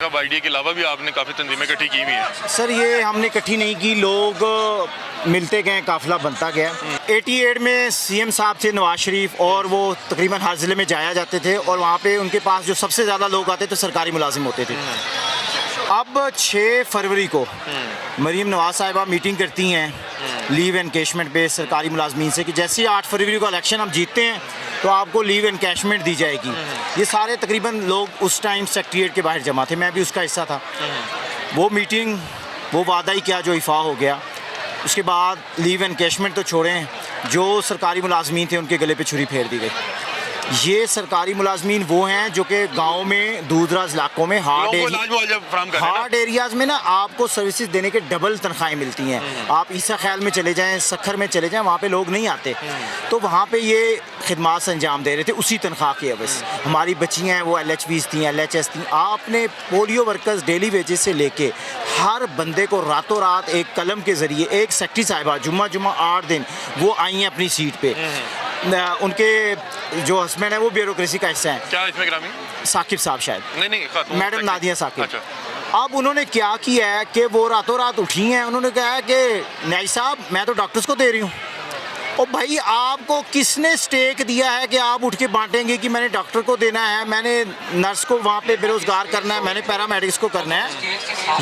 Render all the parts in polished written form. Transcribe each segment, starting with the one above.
Hub idea के अलावा भी आपने काफ़ी तंजीमें इकट्ठी की हुई हैं। सर ये हमने इकट्ठी नहीं की, लोग मिलते गए, काफ़िला बनता गया। 88 में सीएम साहब थे नवाज शरीफ, और वो तकरीबन हर ज़िले में जाया जाते थे, और वहाँ पे उनके पास जो सबसे ज़्यादा लोग आते थे सरकारी मुलाजिम होते थे। अब 6 फरवरी को मरीम नवाज साहिबा मीटिंग करती हैं लीव एनकेशमेंट पे सरकारी मुलाजमीन से कि जैसे ही 8 फरवरी को इलेक्शन हम जीतते हैं तो आपको लीव एनकेशमेंट दी जाएगी। ये सारे तकरीबन लोग उस टाइम सेक्रेटेरिएट के बाहर जमा थे, मैं भी उसका हिस्सा था। वो मीटिंग, वो वादा ही क्या जो इफ़ा हो गया। उसके बाद लीव एनकेशमेंट तो छोड़ें, जो सरकारी मुलाजमीन थे उनके गले पे छुरी फेर दी गई। ये सरकारी मुलाजमीन वो हैं जो कि गाँव में दूर दराज इलाकों में हार्ड एरियाज़ में ना आपको सर्विसेज देने के डबल तनख्वाहें मिलती हैं। आप ईसा ख्याल में चले जाएं, सखर में चले जाएं, वहाँ पे लोग नहीं आते, तो वहाँ पे ये खिदमात अंजाम दे रहे थे उसी तनख्वाह के अवज़। हमारी बच्चियाँ हैं वो LHVs थी, LHS थी। आपने पोलियो वर्कर्स डेली वेजेस से लेके हर बंदे को रातों रात एक कलम के ज़रिए, एक सेक्रेटरी साहिबा जुम्मा 8 दिन वो आई हैं अपनी सीट पे। उनके जो हस्बैंड है वो ब्यूरोक्रेसी का हिस्सा है। क्या इसमें ग्रामी? साकिब साहब शायद, नहीं मैडम नादिया साकिब। अच्छा। अब उन्होंने क्या किया है कि वो रातों रात उठी हैं, उन्होंने कहा है कि न्याई साहब मैं तो डॉक्टर्स को दे रही हूँ। और भाई आपको किसने स्टेक दिया है कि आप उठ के बांटेंगे कि मैंने डॉक्टर को देना है, मैंने नर्स को वहाँ पे बेरोज़गार करना है, मैंने पैरामेडिक्स को करना है।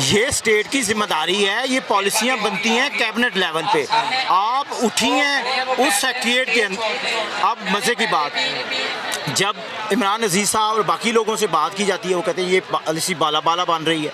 ये स्टेट की जिम्मेदारी है, ये पॉलिसियाँ बनती हैं कैबिनेट लेवल पे। आप उठी हैं उस सेक्रेटेरिएट के अंदर। अब मज़े की बात, जब इमरान अजीज़ साहब और बाकी लोगों से बात की जाती है वो कहते हैं ये पॉलिसी बाला बन रही है।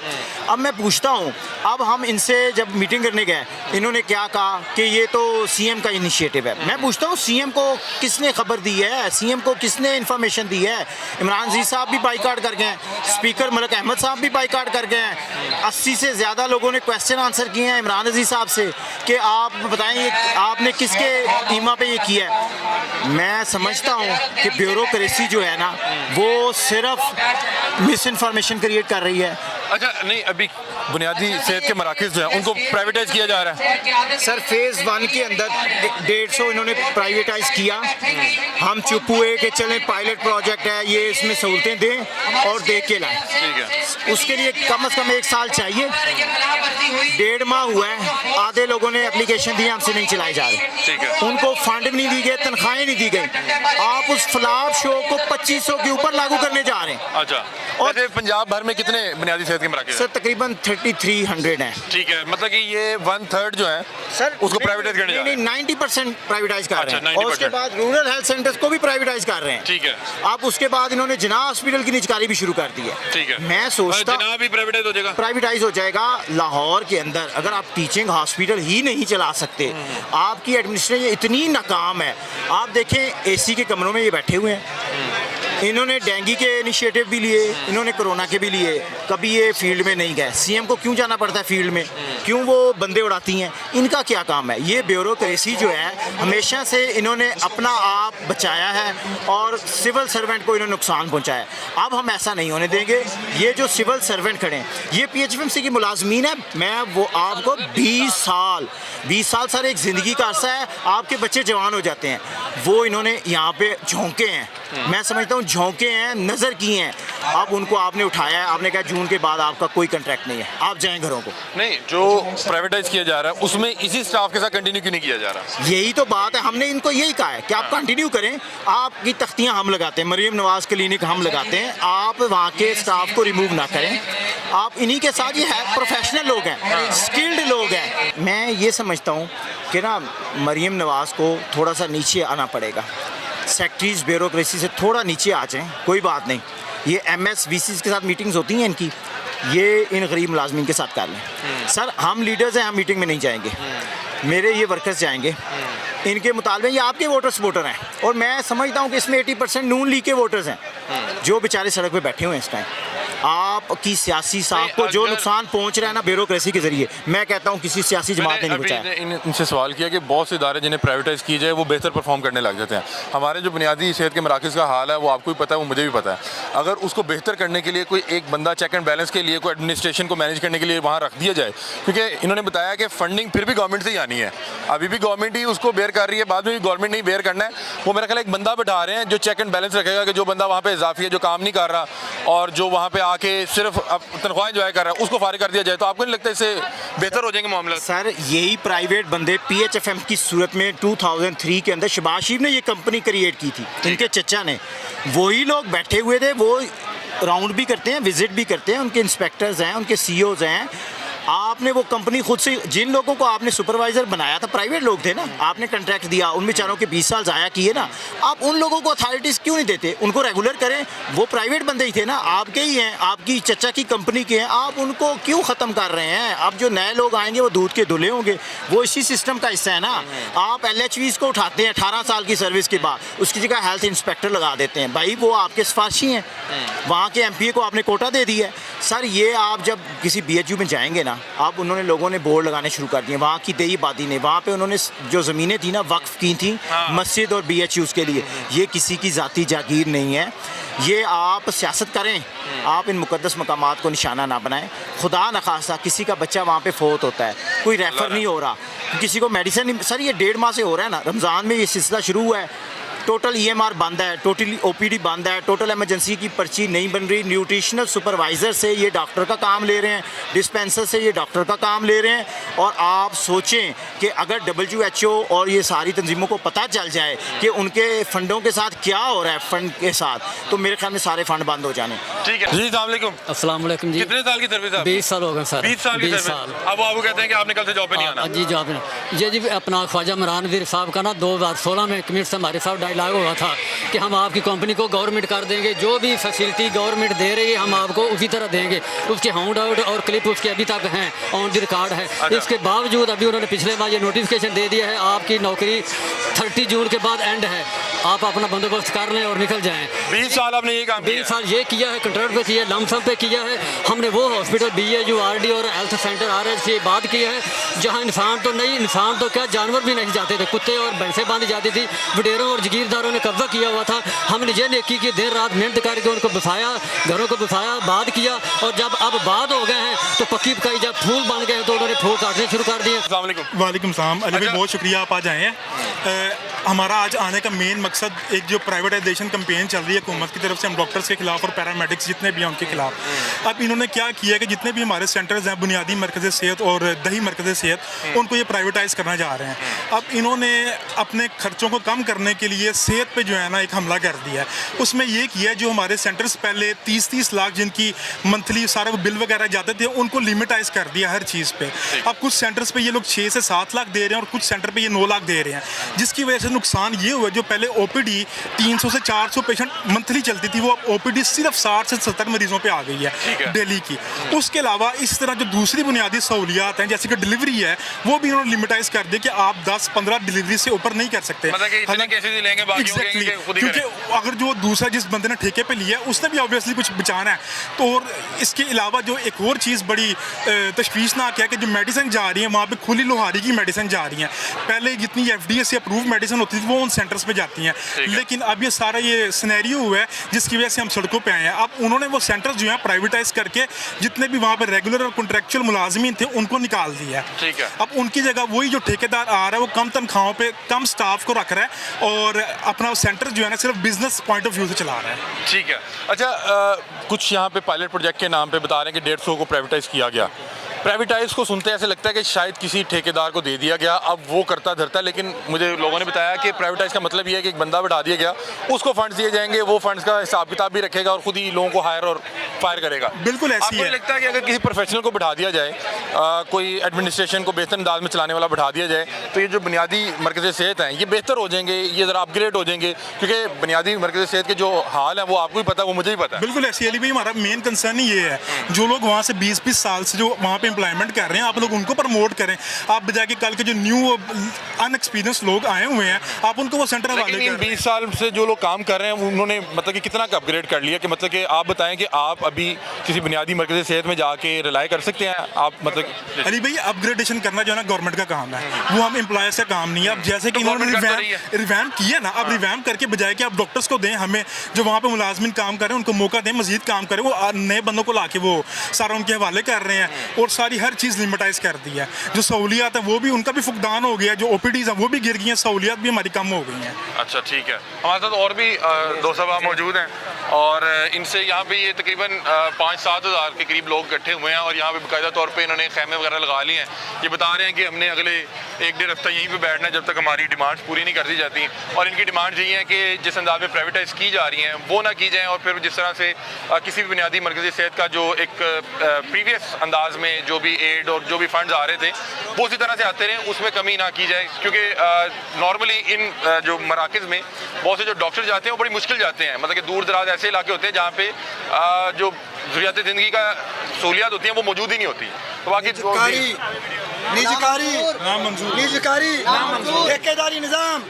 अब मैं पूछता हूँ, अब हम इनसे जब मीटिंग करने गए इन्होंने क्या कहा कि ये तो सीएम का इनिशिएटिव है। मैं पूछता हूँ सीएम को किसने खबर दी है, सीएम को किसने इन्फॉर्मेशन दी है? इमरान अजीज़ साहब भी बाइकाट कर गए हैं, स्पीकर मलिक अहमद साहब भी बाइकाट कर गए हैं। 80 से ज़्यादा लोगों ने क्वेश्चन आंसर किए हैं इमरान अजीज़ साहब से कि आप बताएं आपने किसके ईमा पे ये किया है। मैं समझता हूँ कि ब्यूरोक्रेसी जो है ना वो सिर्फ मिस इन्फॉर्मेशन क्रिएट कर रही है। अच्छा, नहीं अभी बुनियादी सेहत के मराकज़ जो हैं उनको प्राइवेटाइज किया जा रहा है। सर फेज़ 1 के अंदर 150 इन्होंने प्राइवेटाइज किया। हम चुप हुए कि चलें पायलट प्रोजेक्ट है ये, इसमें सहूलतें दें और दे के लाएं। ठीक है, उसके लिए कम से कम 1 साल चाहिए। 1.5 माह हुआ है, आधे लोगों ने एप्लीकेशन दी, हमसे नहीं चलाए जा रहे। ठीक है, उनको फंड भी नहीं दी गए, तनख्वाहें नहीं दी गई। आप उस फ्लावर शो को 2500 के ऊपर लागू करने जा रहे हैं। अच्छा, और पंजाब भर में कितने बुनियादी सेहत के मराकज़? सर तकरीबन 3300 हैं। ठीक है, मतलब कि ये 1/3 जो है सर उसको प्राइवेटाइज करने जा रहे हैं। 90% प्राइवेटाइज कर रहे हैं। अच्छा, और उसके बाद रूरल हेल्थ सेंटर्स को भी प्राइवेटाइज कर रहे हैं। ठीक है, अब उसके बाद इन्होंने जिनाह हॉस्पिटल की निजकारी भी शुरू कर दी है। ठीक है, मैं सोचता जिनाह भी प्राइवेटाइज हो जाएगा। प्राइवेटाइज हो जाएगा। लाहौर के अंदर अगर आप टीचिंग हॉस्पिटल ही नहीं चला सकते, आपकी एडमिनिस्ट्रेशन इतनी नाकाम है। आप देखें AC के कमरों में ये बैठे हुए हैं। इन्होंने डेंगू के इनिशिएटिव भी लिए, इन्होंने कोरोना के भी लिए, कभी ये फील्ड में नहीं गए। सीएम को क्यों जाना पड़ता है फील्ड में, क्यों वो बंदे उड़ाती हैं? इनका क्या काम है? ये ब्यूरोक्रेसी जो है हमेशा से इन्होंने अपना आप बचाया है और सिविल सर्वेंट को इन्होंने नुकसान पहुंचाया है। अब हम ऐसा नहीं होने देंगे। ये जो सिविल सर्वेंट खड़े हैं ये PHFMC की मुलाजमीन है। मैं वो आपको 20 साल सर एक ज़िंदगी का अरसा है, आपके बच्चे जवान हो जाते हैं। वो इन्होंने यहाँ पे झोंके हैं, मैं समझता हूँ झोंके हैं, नज़र किए हैं। अब उनको आपने उठाया है, आपने कहा जून के बाद आपका कोई कॉन्ट्रैक्ट नहीं है, आप जाएं घरों को। नहीं, जो प्राइवेटाइज किया जा रहा है उसमें इसी स्टाफ के साथ कंटिन्यू क्यों नहीं किया जा रहा? यही तो बात है, हमने इनको यही कहा है कि आप कंटिन्यू करें। आपकी तख्तियाँ हम लगाते हैं, मरीम नवाज क्लिनिक हम लगाते हैं, आप वहाँ के स्टाफ को रिमूव ना करें। आप इन्हीं के साथ, ये है प्रोफेशनल लोग हैं, स्किल्ड लोग हैं। मैं ये समझता हूँ कि ना मरीम नवाज को थोड़ा सा नीचे आना पड़ेगा। सेक्रेटरीज ब्यूरोक्रेसी से थोड़ा नीचे आ जाएं, कोई बात नहीं। ये MS VCs के साथ मीटिंग्स होती हैं इनकी, ये इन गरीब मुलाजमीन के साथ कर लें। सर हम लीडर्स हैं, हम मीटिंग में नहीं जाएंगे, मेरे ये वर्कर्स जाएंगे। इनके मुताबिक ये आपके वोटर हैं, और मैं समझता हूँ कि इसमें 80% नून लीग के वोटर्स हैं जो बेचारे सड़क पे बैठे हुए हैं इस टाइम। आपकी सियासी साख को जो नुकसान पहुंच रहा है ना ब्यूरोक्रेसी के जरिए, मैं कहता हूँ किसी सियासी जमात ने नहीं बचाया। इनसे सवाल किया कि बहुत से इदारे जिन्हें प्राइवेटाइज की जाए वो बेहतर परफॉर्म करने लग जाते हैं। हमारे जो बुनियादी सेहत के मराकज़ का हाल है वो आपको भी पता है, वो मुझे भी पता है। अगर उसको बेहतर करने के लिए कोई एक बंदा चेक एंड बैलेंस के लिए, कोई एडमिनिस्ट्रेशन को मैनेज करने के लिए वहाँ रख दिया जाए, क्योंकि इन्होंने बताया कि फंडिंग फिर भी गवर्नमेंट से ही आनी है। अभी भी गवर्नमेंट ही उसको बेयर कर रही है, बाद में भी गवर्नमेंट नहीं बेयर करना है। वो मेरा ख्याल एक बंदा बैठा रहे हैं जो चेक एंड बैलेंस रखेगा कि जो बंदा वहाँ पे इजाफी है, जो काम नहीं कर रहा और जो वहाँ पे के सिर्फ अब तनख्वाह एंजॉय कर रहा है उसको फारिग कर दिया जाए, तो आपको नहीं लगता इससे बेहतर हो जाएंगे मामला? सर यही प्राइवेट बंदे PHFM की सूरत में 2003 के अंदर शहबाज शरीफ ने ये कंपनी क्रिएट की थी, इनके चचा ने, वही लोग बैठे हुए थे, वो राउंड भी करते हैं, विजिट भी करते हैं, उनके इंस्पेक्टर्स हैं, उनके CEOs हैं। आपने वो कंपनी खुद से, जिन लोगों को आपने सुपरवाइजर बनाया था प्राइवेट लोग थे ना, आपने कॉन्ट्रैक्ट दिया, उन बेचारों के 20 साल ज़ाया किए ना, आप उन लोगों को अथॉरिटीज़ क्यों नहीं देते? उनको रेगुलर करें, वो प्राइवेट बंदे ही थे ना, आपके ही हैं, आपकी चचा की कंपनी के हैं, आप उनको क्यों ख़त्म कर रहे हैं? अब जो नए लोग आएंगे वो दूध के धुले होंगे, वो इसी सिस्टम का हिस्सा है ना। आप LHVs को उठाते हैं 18 साल की सर्विस के बाद, उसकी जगह हेल्थ इंस्पेक्टर लगा देते हैं, भाई वो आपके सिफारशी हैं, वहाँ के MPA को आपने कोटा दे दिया है। सर ये आप जब किसी BHU में जाएंगे ना, अब उन्होंने लोगों ने बोर्ड लगाने शुरू कर दिए, वहाँ की देही आबादी ने, वहाँ पे उन्होंने जो ज़मीनें थी ना वक्फ की थी मस्जिद और BHUs के लिए, ये किसी की ज़ाती जागीर नहीं है। ये आप सियासत करें, आप इन मुकद्दस मकामात को निशाना ना बनाएं। खुदा न खासा किसी का बच्चा वहाँ पे फोत होता है, कोई रेफ़र नहीं हो रहा, किसी को मेडिसिन, सर ये 1.5 माह से हो रहा है ना, रमज़ान में ये सिलसिला शुरू हुआ है, टोटल EMR बंद है, टोटली OPD बंद है, टोटल इमरजेंसी की पर्ची नहीं बन रही, न्यूट्रिशनल सुपरवाइज़र से ये डॉक्टर का काम ले रहे हैं, डिस्पेंसर से ये डॉक्टर का काम ले रहे हैं। और आप सोचें कि अगर WHO और ये सारी तंजीमों को पता चल जाए कि उनके फ़ंडों के साथ क्या हो रहा है, फ़ंड के साथ, तो मेरे ख्याल में सारे फ़ंड बंद हो जाने। ठीक है जी, अस्सलाम वालेकुम। अस्सलाम वालेकुम जी। कितने साल की सर्विस है? 20 साल हो गए सर। 20 साल की 20 सर्विस। अब वो आपको कहते हैं कि आपने कल से जॉब पे नहीं आना? जी जॉब नहीं। ये जी अपना ख्वाजा इमरान वीर साहब का ना 2016 में कमिटी से हमारे साथ डायलॉग हुआ था कि हम आपकी कंपनी को गवर्नमेंट कर देंगे, जो भी फैसिलिटी गवर्नमेंट दे रही है हम आपको उसी तरह देंगे। उसके हाउंड आउट और क्लिप उसके अभी तक हैं, ऑन द रिकॉर्ड है। इसके बावजूद अभी उन्होंने पिछले माह ये नोटिफिकेशन दे दिया है, आपकी नौकरी 30 जून के बाद एंड है, आप अपना बंदोबस्त कर लें और निकल जाएं। 20 साल आपने ये काम किया? 20 साल ये किया है, कंट्रैक्ट पे किया है, लमसम पे किया है। हमने वो हॉस्पिटल BHU RD और हेल्थ सेंटर RH की बात की है जहाँ इंसान तो नहीं, इंसान तो क्या जानवर भी नहीं जाते थे, कुत्ते और भैंसें बांधी जाती थी, वडेरों और जागीरदारों ने कब्जा किया हुआ था। हमने ये नेकी की, देर रात मेहनत करके उनको बसाया, घरों को बसाया, बात किया, और जब अब बाद हो गए हैं तो पक्की पकाई जब फूल बन गए हैं तो उन्होंने फूल काटने शुरू कर दिए। अस्सलाम वालेकुम। वालेकुम सलाम। अली भाई बहुत शुक्रिया आप आज आए हैं। हमारा आज आने का मेन मकसद, एक जो प्राइवेटाइजेशन कैंपेन चल रही है हुकूमत की तरफ से, हम डॉक्टर्स के खिलाफ और पैरामेडिक्स जितने भी हैं उनके खिलाफ। अब इन्होंने क्या किया कि जितने भी हमारे सेंटर्स हैं, बुनियादी मरकज़ सेहत और दही मरकज़ सेहत, उनको ये प्राइवेटाइज करना चाह रहे हैं। अब इन्होंने अपने खर्चों को कम करने के लिए सेहत पे जो है ना एक हमला कर दिया है। उसमें ये किया है जो हमारे सेंटर्स पहले 30-30 लाख जिनकी मंथली सारे बिल वगैरह जाते थे, उनको लिमिटाइज कर दिया हर चीज़ पे। अब कुछ सेंटर्स पे ये लोग 6 से 7 लाख दे रहे हैं और कुछ सेंटर पे ये 9 लाख दे रहे हैं, जिसकी वजह से नुकसान ये हुआ, जो पहले OPD 300 से 400 पेशेंट मंथली चलती थी, वो OPD सिर्फ 60 से 70 मरीजों पे आ गई है डेली की। उसके अलावा इस तरह जो दूसरी बुनियादी सहूलियात हैं जैसे कि डिलीवरी है, वो भी इन्होंने लिमिटाइज कर दी कि आप 10-15 डिलीवरी से ऊपर नहीं कर सकते। मतलब कि इतने केसेस ही लेंगे, बाकी Exactly, होंगे खुद ही क्योंकि करें। अगर जो दूसरा जिस बंदे ने ठेके पे लिया है उसने भी ऑब्वियसली कुछ बचाना है। तो और इसके अलावा जो एक और चीज़ बड़ी तशवीशनाक है कि जो मेडिसिन जा रही है वहाँ पे खुली लोहारी की मेडिसिन जा रही हैं। पहले जितनी FDA से अप्रूव मेडिसिन होती थी वो उन सेंटर्स पे जाती हैं, लेकिन अब ये सारा ये सिनेरियो हुआ है जिसकी वजह से हम सड़कों पे आए हैं। अब उन्होंने वो सेंटर्स जो हैं प्राइवेटाइज करके जितने भी वहाँ पे रेगुलर और कॉन्ट्रैक्चुअल मुलाजमीन थे उनको निकाल दिया है। ठीक है। अब उनकी जगह वही जो ठेकेदार आ रहा है वो कम तनख्वाहों पे कम स्टाफ को रख रहा है और अपना सेंटर जो है ना सिर्फ बिजनेस पॉइंट ऑफ व्यू से चला रहा है। ठीक है। अच्छा, कुछ यहाँ पे पायलट प्रोजेक्ट के नाम पे बता रहे हैं कि 150 को प्राइवेटाइज किया गया। प्राइवेटाइज को सुनते ऐसे लगता है कि शायद किसी ठेकेदार को दे दिया गया, अब वो करता धरता, लेकिन मुझे लोगों ने बताया कि प्राइवेटाइज का मतलब ये है कि एक बंदा बैठा दिया गया, उसको फंड्स दिए जाएंगे, वो फंड्स का हिसाब किताब भी रखेगा और खुद ही लोगों को हायर और फायर करेगा। बिल्कुल ऐसी आपको है। लगता है कि अगर किसी प्रोफेशनल को बैठा दिया जाए, कोई एडमिनिस्ट्रेशन को बेहतर अंदाज में चलाने वाला बैठा दिया जाए, तो ये जो बुनियादी मरकज़ सेहत हैं ये बेहतर हो जाएंगे, ये ज़रा अपग्रेड हो जाएंगे? क्योंकि बुनियादी मरकज़ सेहत के जो हाल है वो आपको भी पता है, वो मुझे भी पता है। बिल्कुल ऐसी अली भाई, हमारा मेन कंसर्न ही ये है, जो लोग वहाँ से 20-20 साल से जो वहाँ पे एम्प्लॉयमेंट कर रहे हैं, आप लोग उनको प्रमोट करें। आप बजाय कि कल के जो न्यू अनएक्सपीरियंस लोग आए हुए हैं, आप उनको वो सेंटर वाले लेकिन 20 साल से जो लोग काम कर रहे हैं उन्होंने मतलब कि कितना का अपग्रेड कर लिया? कि मतलब कि आप बताएं कि आप अभी किसी बुनियादी मरकज़ सेहत में जाके रिलाई कर सकते हैं आप? मतलब अली भाई अपग्रेडेशन करना जो है ना गवर्नमेंट का काम है, वो हम एम्प्लॉयर्स का काम नहीं है। अब जैसे कि इन्होंने रिवैम्प किया ना, अब रिवैम्प करके बजाय कि आप डॉक्टर्स को दें, हमें जो वहाँ पे मुलाजमिन काम कर रहे हैं उनको मौका दें, मजीद काम करें, वो नए बंदों को ला के वो सारा उनके हवाले कर रहे हैं। और सारी हर चीज़ लिमिटाइज कर दी है। जो सहूलियात है वो भी, उनका भी फुकदान हो गया, जो OPDs हैं वो भी गिर गई हैं, सहूलियात भी हमारी कम हो गई हैं। अच्छा ठीक है, हमारे साथ और भी दो सभा मौजूद हैं और इनसे यहाँ पे ये तकरीबन 5-7 हज़ार के करीब लोग इकट्ठे हुए हैं और यहाँ पे बाकायदा तौर पे इन्होंने खैमे वगैरह लगा लिए हैं। ये बता रहे हैं कि हमने अगले 1-1.5 हफ्ता यहीं पे बैठना है जब तक हमारी डिमांड्स पूरी नहीं कर दी जाती। और इनकी डिमांड यही है कि जिस अंदाज में प्राइवेटाइज की जा रही हैं वो ना की जाएँ और फिर जिस तरह से किसी भी बुनियादी मरकज़ी सेहत का जो एक प्रीवियस अंदाज में जो भी एड और जो भी फंड्स आ रहे थे वो उसी तरह से आते रहें, उसमें कमी ना की जाए। क्योंकि नॉर्मली इन जो मराकज़ में बहुत से जो डॉक्टर जाते हैं वो बड़ी मुश्किल जाते हैं, मतलब कि दूर दराज ऐसे इलाके होते हैं जहाँ पे जो ज़रूरियात ज़िंदगी का सहूलियात होती हैं वो मौजूद ही नहीं होती। तो बाकी निजकारी ठेकेदारी निज़ाम